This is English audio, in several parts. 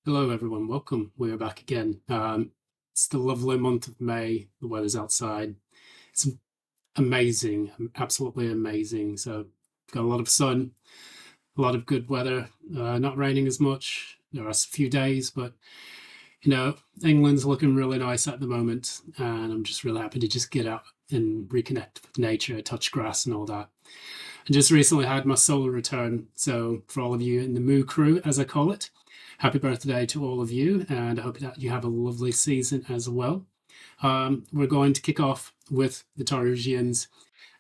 Hello, everyone. Welcome. We're back again. It's the lovely month of May. The weather's outside. It's amazing, absolutely amazing. So, got a lot of sun, a lot of good weather. Not raining as much. There are a few days, but England's looking really nice at the moment, and I'm just really happy to just get out and reconnect with nature, touch grass, and all that. I just recently had my solar return, so for all of you in the Moo crew, as I call it, happy birthday to all of you, and I hope that you have a lovely season as well. We're going to kick off with the Taurusians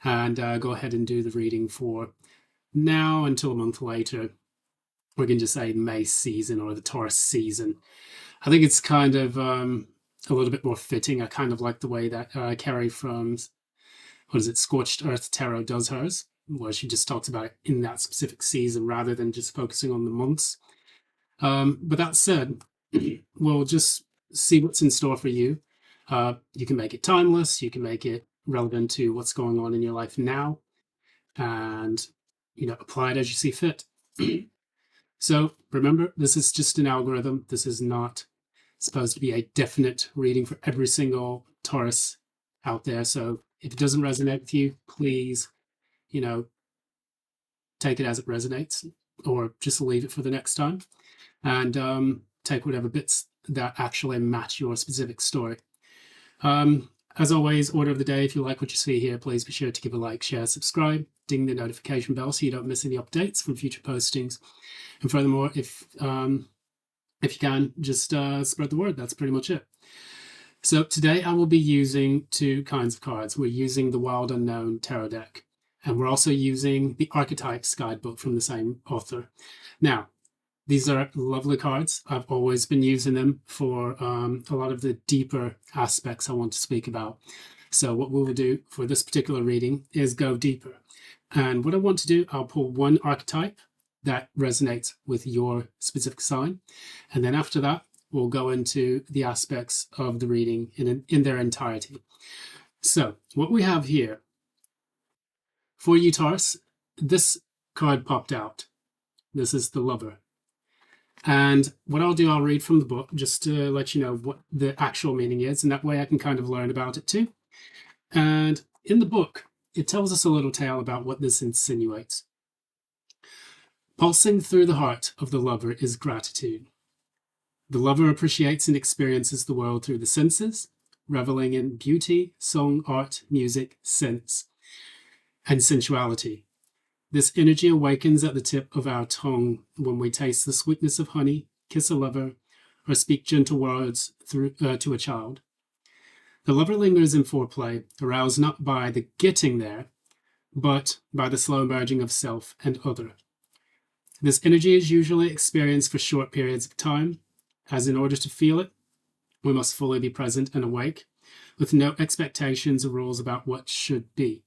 and go ahead and do the reading for now until a month later. We're going to say May season or the Taurus season. I think it's kind of a little bit more fitting. I kind of like the way that Carrie from, Scorched Earth Tarot does hers, where she just talks about it in that specific season rather than just focusing on the months. But that said, we'll just see what's in store for you. You can make it timeless. You can make it relevant to what's going on in your life now, and apply it as you see fit. So remember, this is just an algorithm. This is not supposed to be a definite reading for every single Taurus out there. So if it doesn't resonate with you, please, take it as it resonates, or just leave it for the next time, and take whatever bits that actually match your specific story. As always, order of the day, if you like what you see here, please be sure to give a like, share, subscribe, ding the notification bell so you don't miss any updates from future postings. And furthermore, if you can, just spread the word. That's pretty much it. So today I will be using two kinds of cards. We're using the Wild Unknown Tarot deck, and we're also using the Archetypes Guidebook from the same author. Now, these are lovely cards. I've always been using them for a lot of the deeper aspects I want to speak about. So what we will do for this particular reading is go deeper. And what I want to do, I'll pull one archetype that resonates with your specific sign. And then after that, we'll go into the aspects of the reading in their entirety. So what we have here, for you, Taurus, this card popped out. This is the Lover. And what I'll do, I'll read from the book just to let you know what the actual meaning is, and that way I can kind of learn about it too. And in the book, it tells us a little tale about what this insinuates. Pulsing through the heart of the lover is gratitude. The lover appreciates and experiences the world through the senses, reveling in beauty, song, art, music, sense, and sensuality. This energy awakens at the tip of our tongue when we taste the sweetness of honey, kiss a lover, or speak gentle words to a child. The lover lingers in foreplay, aroused not by the getting there, but by the slow merging of self and other. This energy is usually experienced for short periods of time, as in order to feel it, we must fully be present and awake, with no expectations or rules about what should be.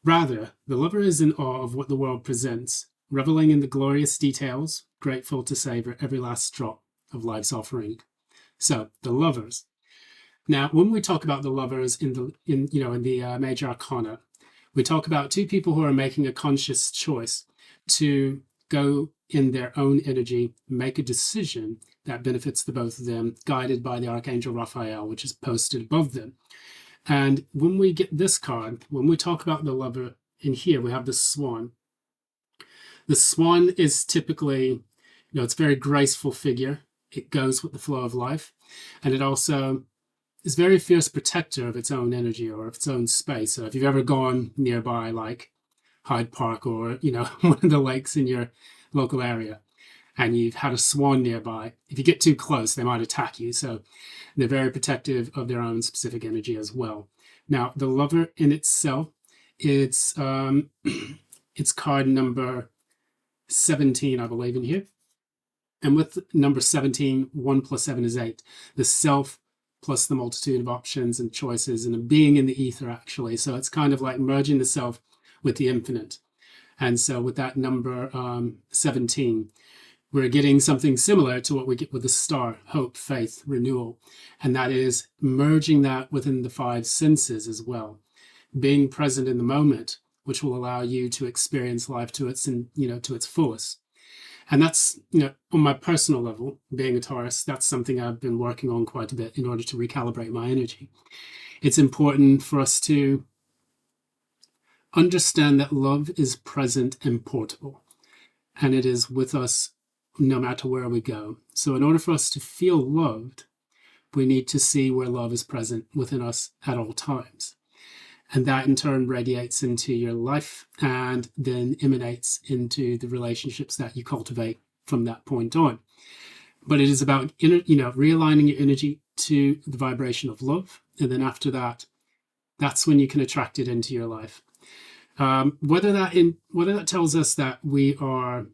Rather, the lover is in awe of what the world presents, reveling in the glorious details, grateful to savor every last drop of life's offering. So, the lovers. Now, when we talk about the lovers in the major arcana, we talk about two people who are making a conscious choice to go in their own energy, make a decision that benefits the both of them, guided by the Archangel Raphael, which is posted above them. And when we get this card, when we talk about the lover in here, we have the swan. The swan is typically, it's a very graceful figure. It goes with the flow of life. And it also is very fierce protector of its own energy or of its own space. So if you've ever gone nearby, like Hyde Park or, one of the lakes in your local area, and you've had a swan nearby, if you get too close, they might attack you. So they're very protective of their own specific energy as well. Now, the lover in itself, it's card number 17, I believe, in here. And with number 17, 1 plus 7 is 8. The self plus the multitude of options and choices and being in the ether, actually. So it's kind of like merging the self with the infinite. And so with that number 17, we're getting something similar to what we get with the star: hope, faith, renewal. And that is merging that within the 5 senses as well. Being present in the moment, which will allow you to experience life to its fullest. And that's, on my personal level, being a Taurus, that's something I've been working on quite a bit in order to recalibrate my energy. It's important for us to understand that love is present and portable, and it is with us no matter where we go. So in order for us to feel loved, we need to see where love is present within us at all times. And that in turn radiates into your life and then emanates into the relationships that you cultivate from that point on. But it is about realigning your energy to the vibration of love. And then after that, that's when you can attract it into your life. Whether that tells us that we are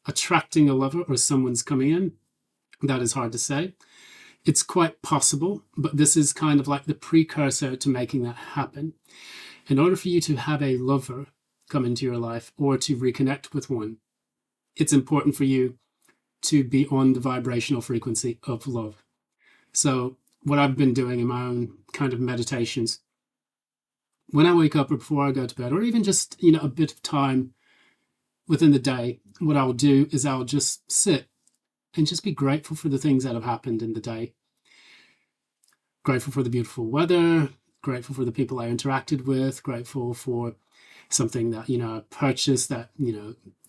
attracting a lover or someone's coming in, that is hard to say. It's quite possible, but this is kind of like the precursor to making that happen. In order for you to have a lover come into your life or to reconnect with one, it's important for you to be on the vibrational frequency of love. So what I've been doing in my own kind of meditations, when I wake up or before I go to bed, or even just, a bit of time within the day, what I'll do is I'll just sit and just be grateful for the things that have happened in the day. Grateful for the beautiful weather, grateful for the people I interacted with, grateful for something that, I purchased that,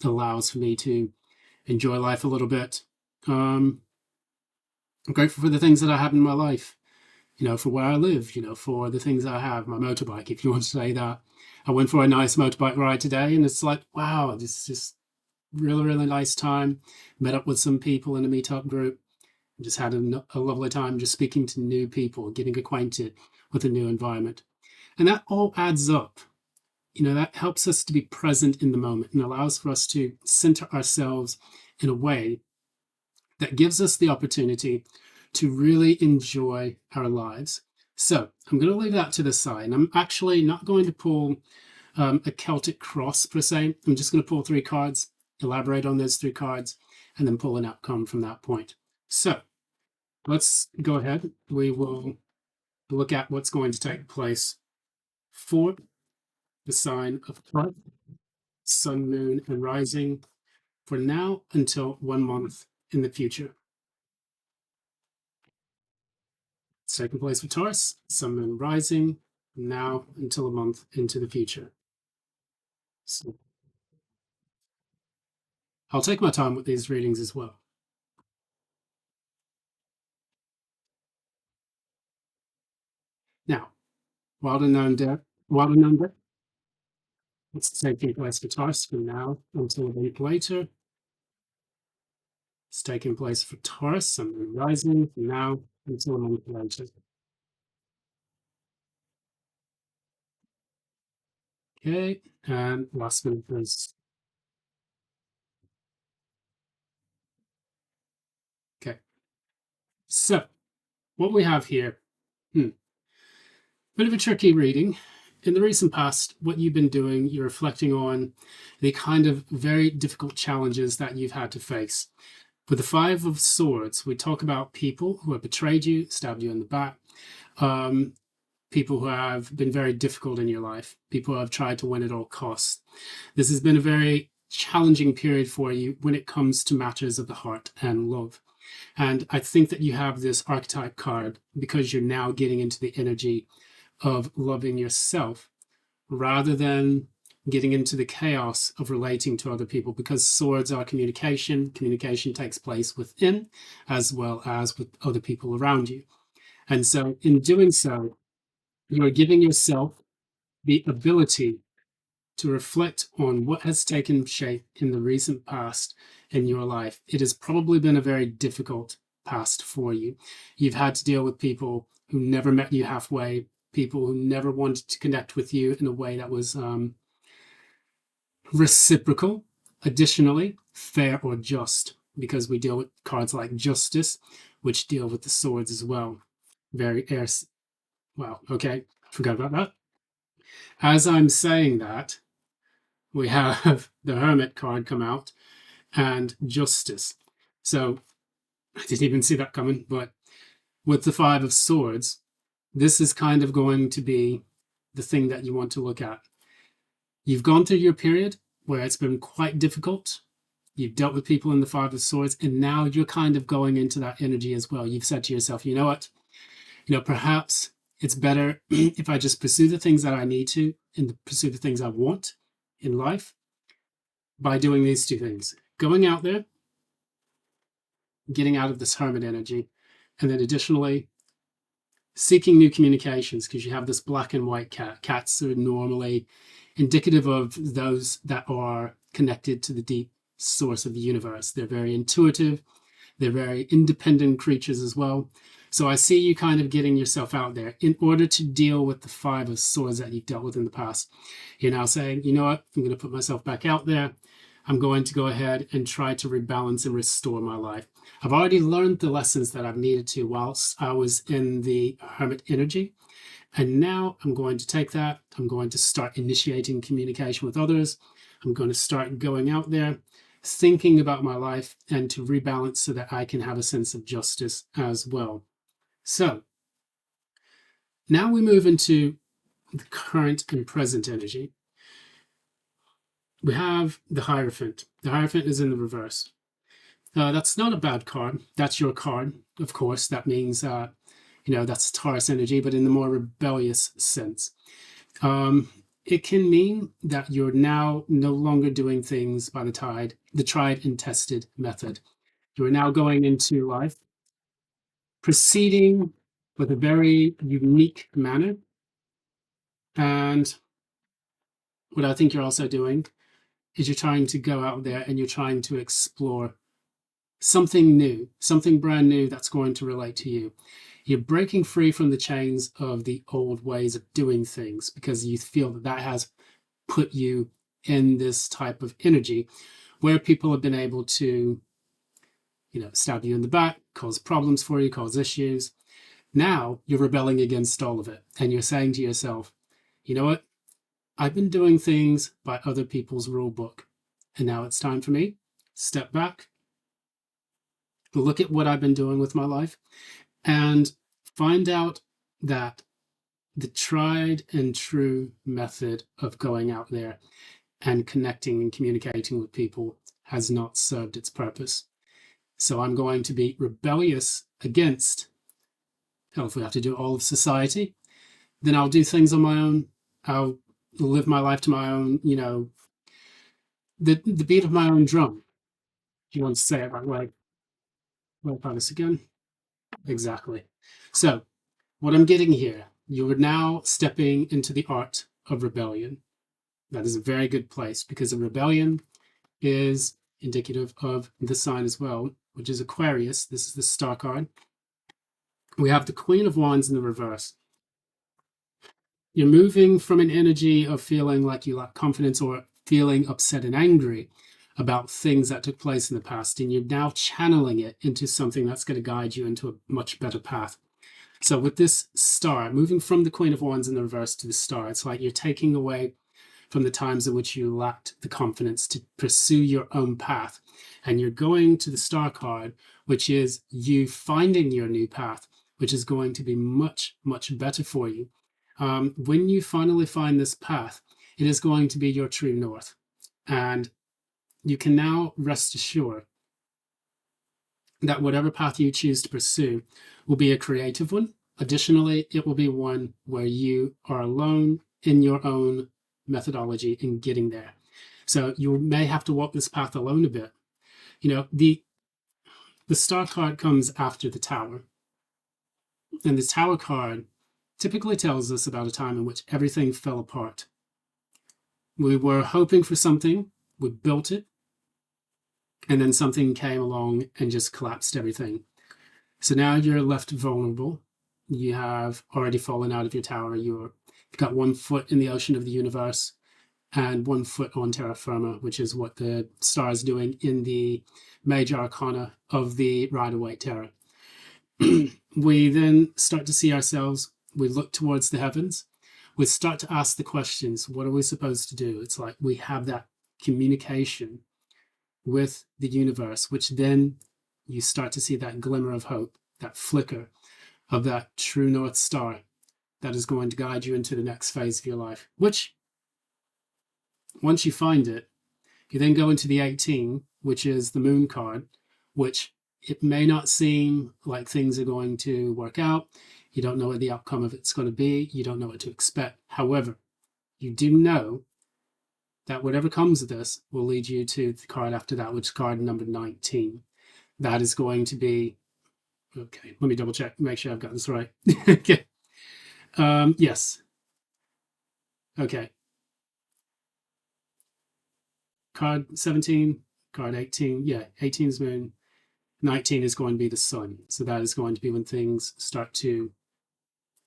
allows for me to enjoy life a little bit. I'm grateful for the things that I have in my life, for where I live, for the things I have, my motorbike, if you want to say that. I went for a nice motorbike ride today, and it's like, wow, this is just really, really nice time. Met up with some people in a meetup group. Just had a lovely time just speaking to new people, getting acquainted with a new environment. And that all adds up. That helps us to be present in the moment and allows for us to center ourselves in a way that gives us the opportunity to really enjoy our lives. So I'm going to leave that to the side. And I'm actually not going to pull a Celtic cross per se. I'm just going to pull 3 cards, elaborate on those 3 cards, and then pull an outcome from that point. So let's go ahead. We will look at what's going to take place for the sign of Taurus, Sun, Moon, and Rising for now until 1 month in the future. It's taking place for Taurus, Sun, Moon, Rising, now until a month into the future. So I'll take my time with these readings as well. Now, Wild Unknown Death, it's taking place for Taurus from now until a week later. It's taking place for Taurus, Sun, Moon, Rising from now until a month later. Okay, and last one is okay. So what we have here, bit of a tricky reading. In the recent past, what you've been doing, you're reflecting on the kind of very difficult challenges that you've had to face. With the 5 of Swords, we talk about people who have betrayed you, stabbed you in the back, people who have been very difficult in your life, people who have tried to win at all costs. This has been a very challenging period for you when it comes to matters of the heart and love. And I think that you have this archetype card because you're now getting into the energy of loving yourself rather than getting into the chaos of relating to other people, because swords are communication. Communication takes place within as well as with other people around you. And so in doing so, you are giving yourself the ability to reflect on what has taken shape in the recent past in your life. It has probably been a very difficult past for you. You've had to deal with people who never met you halfway, people who never wanted to connect with you in a way that was reciprocal, additionally, fair or just, because we deal with cards like Justice, which deal with the swords as well. Very air. Well, okay, forgot about that. As I'm saying that, we have the Hermit card come out and Justice. So I didn't even see that coming, but with the 5 of Swords, this is kind of going to be the thing that you want to look at. You've gone through your period where it's been quite difficult, You've dealt with people in the Five of Swords, and now you're kind of going into that energy as well. You've said to yourself, you know what? Perhaps it's better if I just pursue the things that I need to and pursue the things I want in life by doing these two things: going out there, getting out of this hermit energy, and then additionally seeking new communications, because you have this black and white cat. Cats are normally indicative of those that are connected to the deep source of the universe. They're very intuitive. They're very independent creatures as well. So I see you kind of getting yourself out there in order to deal with the Five of Swords that you've dealt with in the past. You're now saying, you know what, I'm going to put myself back out there. I'm going to go ahead and try to rebalance and restore my life. I've already learned the lessons that I've needed to whilst I was in the hermit energy. And now I'm going to take that. I'm going to start initiating communication with others. I'm going to start going out there, thinking about my life, and to rebalance so that I can have a sense of justice as well. So now we move into the current and present energy. We have the Hierophant. The Hierophant is in the reverse. That's not a bad card. That's your card, of course. That means, that's Taurus energy, but in the more rebellious sense. It can mean that you're now no longer doing things by the tried and tested method. You are now going into life, proceeding with a very unique manner. And what I think you're also doing is you're trying to go out there and you're trying to explore something new, something brand new that's going to relate to you. You're breaking free from the chains of the old ways of doing things because you feel that has put you in this type of energy where people have been able to, stab you in the back, cause problems for you, cause issues. Now you're rebelling against all of it. And you're saying to yourself, you know what? I've been doing things by other people's rule book. And now it's time for me. Step back. Look at what I've been doing with my life and find out that the tried and true method of going out there and connecting and communicating with people has not served its purpose. So I'm going to be rebellious against, if we have to do all of society, then I'll do things on my own. I'll live my life to my own, the beat of my own drum. If you want to say it that way. Well, try this again. Exactly. So what I'm getting here, you are now stepping into the art of rebellion. That is a very good place because a rebellion is indicative of the sign as well, which is Aquarius. This is the star card. We have the Queen of Wands in the reverse. You're moving from an energy of feeling like you lack confidence or feeling upset and angry about things that took place in the past, and you're now channeling it into something that's going to guide you into a much better path. So with this star, moving from the Queen of Wands in the reverse to the star, it's like you're taking away from the times in which you lacked the confidence to pursue your own path. And you're going to the star card, which is you finding your new path, which is going to be much, much better for you. When you finally find this path, it is going to be your true north. And you can now rest assured that whatever path you choose to pursue will be a creative one. Additionally, it will be one where you are alone in your own methodology in getting there. So you may have to walk this path alone a bit. The star card comes after the tower. And the tower card typically tells us about a time in which everything fell apart. We were hoping for something, we built it, and then something came along and just collapsed everything. So now you're left vulnerable. You have already fallen out of your tower. You've got 1 foot in the ocean of the universe and 1 foot on terra firma, which is what the star is doing in the major arcana of the Rider-Waite Tarot. We then start to see ourselves, we look towards the heavens, we start to ask the questions, what are we supposed to do? It's like we have that communication with the universe, which then you start to see that glimmer of hope, that flicker of that true North Star that is going to guide you into the next phase of your life, which once you find it, you then go into the 18, which is the Moon card, which it may not seem like things are going to work out. You don't know what the outcome of it's going to be. You don't know what to expect. However, you do know that whatever comes of this will lead you to the card after that, which is card number 19. That is going to be, okay, let me double check, make sure I've got this right. Okay. Yes. Okay. Card 17, card 18. Yeah, 18 is Moon. 19 is going to be the Sun. So that is going to be when things start to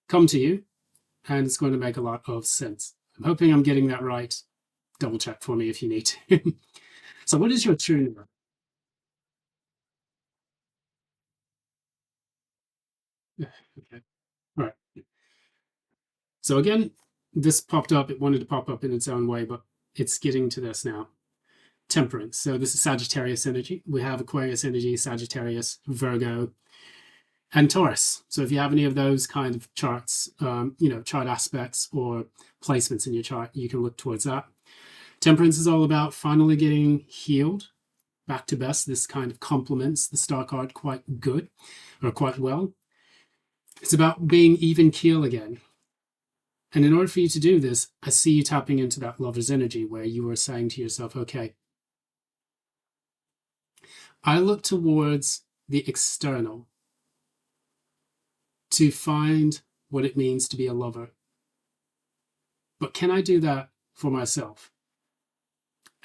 come to you, and it's going to make a lot of sense. I'm hoping I'm getting that right. Double check for me if you need to. So what is your true number? Okay. All right. So again, this popped up. It wanted to pop up in its own way, but it's getting to this now. Temperance. So this is Sagittarius energy. We have Aquarius energy, Sagittarius, Virgo, and Taurus. So if you have any of those kind of charts, chart aspects or placements in your chart, you can look towards that. Temperance is all about finally getting healed, back to best. This kind of complements the star card quite good, or quite well. It's about being even keel again. And in order for you to do this, I see you tapping into that lover's energy where you are saying to yourself, okay, I look towards the external to find what it means to be a lover. But can I do that for myself?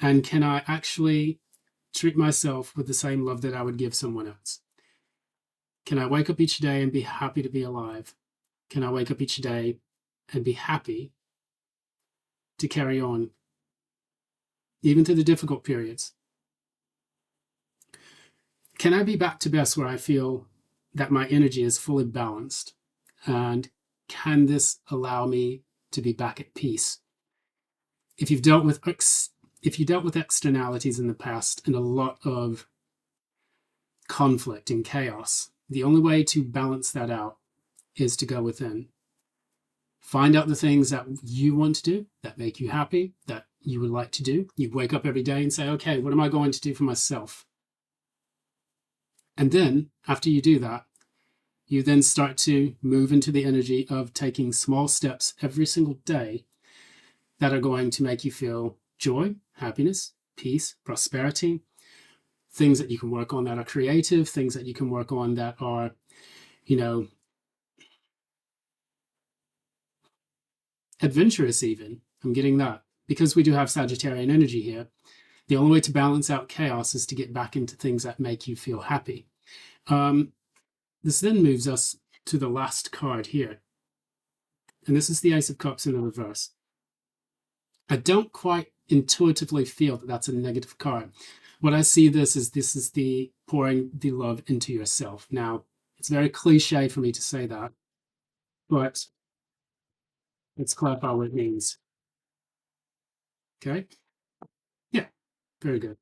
And can I actually treat myself with the same love that I would give someone else? Can I wake up each day and be happy to be alive? Can I wake up each day and be happy to carry on, even through the difficult periods? Can I be back to best where I feel that my energy is fully balanced? And can this allow me to be back at peace? If you've dealt with externalities in the past and a lot of conflict and chaos, the only way to balance that out is to go within. Find out the things that you want to do, that make you happy, that you would like to do. You wake up every day and say, okay, what am I going to do for myself? And then after you do that, you then start to move into the energy of taking small steps every single day that are going to make you feel joy, happiness, peace, prosperity, things that you can work on that are creative, things that you can work on that are, adventurous even. I'm getting that. Because we do have Sagittarian energy here, the only way to balance out chaos is to get back into things that make you feel happy. This then moves us to the last card here. And this is the Ace of Cups in the reverse. I don't quite intuitively feel that that's a negative card. What I see this is the pouring the love into yourself. Now, it's very cliche for me to say that, but let's clarify what it means. Okay? Yeah, very good.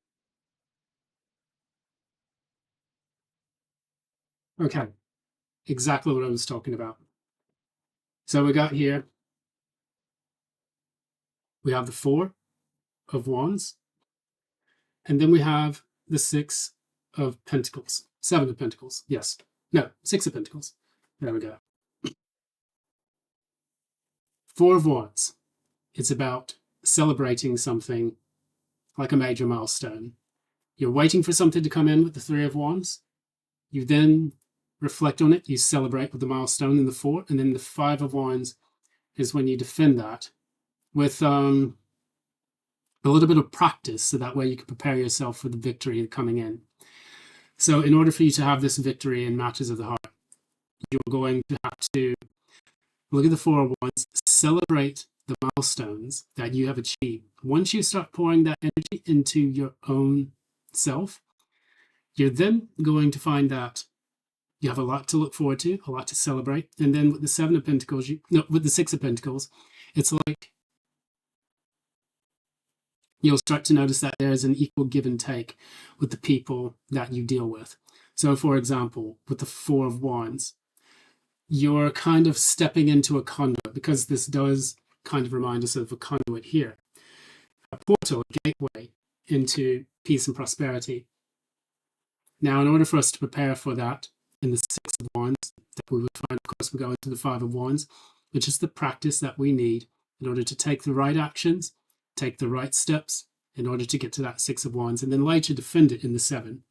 Okay, exactly what I was talking about. So we got here, we have the Four of Wands, and then we have the Six of Pentacles, Seven of Pentacles, yes. No, Six of Pentacles. There we go. Four of Wands. It's about celebrating something like a major milestone. You're waiting for something to come in with the Three of Wands. You then reflect on it. You celebrate with the milestone in the Four. And then the Five of Wands is when you defend that with a little bit of practice, so that way you can prepare yourself for the victory coming in. So in order for you to have this victory in matters of the heart, you're going to have to look at the Four of Wands, celebrate the milestones that you have achieved. Once you start pouring that energy into your own self, you're then going to find that you have a lot to look forward to, a lot to celebrate. And then with the Seven of Pentacles, with the Six of Pentacles, it's like you'll start to notice that there's an equal give and take with the people that you deal with. So for example, with the Four of Wands, you're kind of stepping into a conduit, because this does kind of remind us of a conduit here. A portal, a gateway into peace and prosperity. Now, in order for us to prepare for that, in the Six of Wands, that we would find, of course, we go into the Five of Wands, which is the practice that we need in order to take the right actions, take the right steps in order to get to that Six of Wands, and then later defend it in the Seven.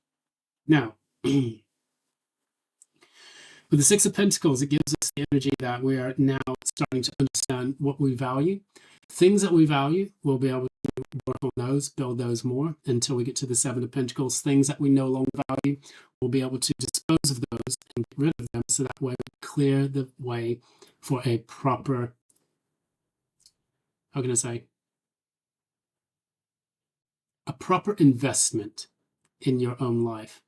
Now, with the Six of Pentacles, it gives us the energy that we are now starting to understand what we value. Things that we value, we'll be able to work on those, build those more until we get to the Seven of Pentacles. Things that we no longer value, we'll be able to dispose of those and get rid of them, so that way we clear the way for a proper, how can I say, a proper investment in your own life.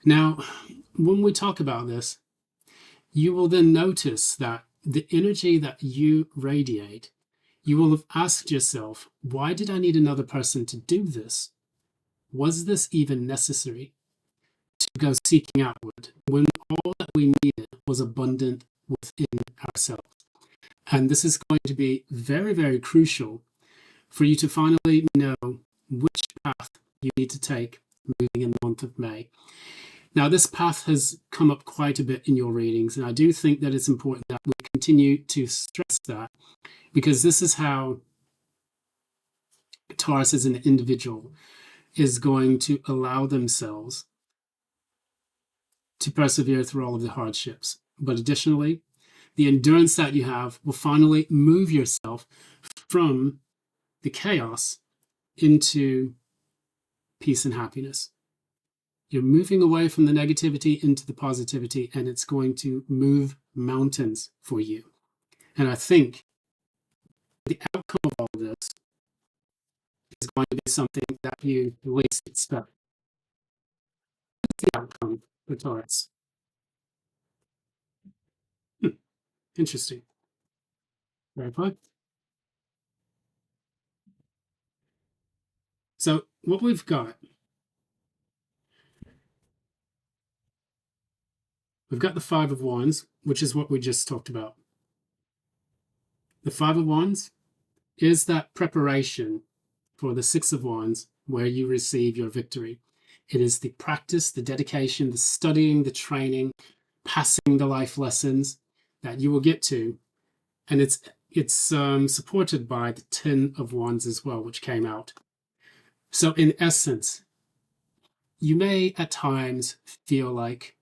Now, when we talk about this, you will then notice that the energy that you radiate, you will have asked yourself, why did I need another person to do this? Was this even necessary to go seeking outward when all that we needed was abundant within ourselves? And this is going to be very, very crucial for you to finally know which path you need to take moving in the month of May. Now, this path has come up quite a bit in your readings, and I do think that it's important that we continue to stress that, because this is how Taurus as an individual is going to allow themselves to persevere through all of the hardships. But additionally, the endurance that you have will finally move yourself from the chaos into peace and happiness. You're moving away from the negativity into the positivity, and it's going to move mountains for you. And I think the outcome of all of this is going to be something that you least expect. What's the outcome for Taurus? Interesting. Very good. So what we've got the Five of Wands, which is what we just talked about. The Five of Wands is that preparation for the Six of Wands, where you receive your victory. It is the practice, the dedication, the studying, the training, passing the life lessons that you will get to. And it's supported by the Ten of Wands as well, which came out. So in essence, you may at times feel like,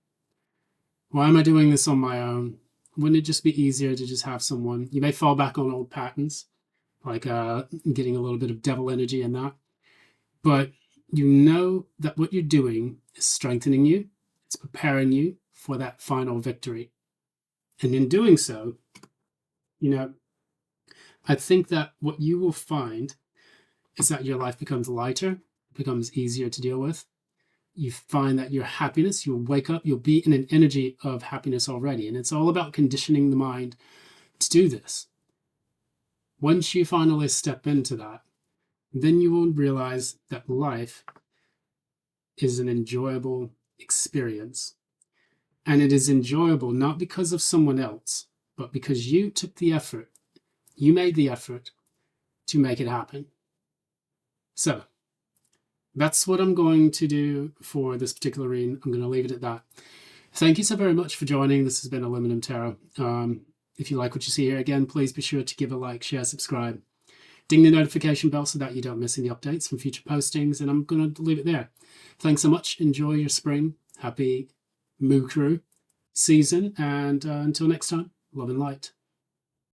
why am I doing this on my own? Wouldn't it just be easier to just have someone? You may fall back on old patterns, like getting a little bit of devil energy in that. But you know that what you're doing is strengthening you. It's preparing you for that final victory. And in doing so, I think that what you will find is that your life becomes lighter, becomes easier to deal with. You find that your happiness, you'll wake up, you'll be in an energy of happiness already. And it's all about conditioning the mind to do this. Once you finally step into that, then you will realize that life is an enjoyable experience. And it is enjoyable not because of someone else, but because you took the effort, you made the effort to make it happen. So that's what I'm going to do for this particular reading. I'm going to leave it at that. Thank you so very much for joining. This has been Aluminum Tarot. If you like what you see here, again, please be sure to give a like, share, subscribe. Ding the notification bell so that you don't miss any updates from future postings. And I'm going to leave it there. Thanks so much. Enjoy your spring. Happy Moo Crew season. And until next time, love and light.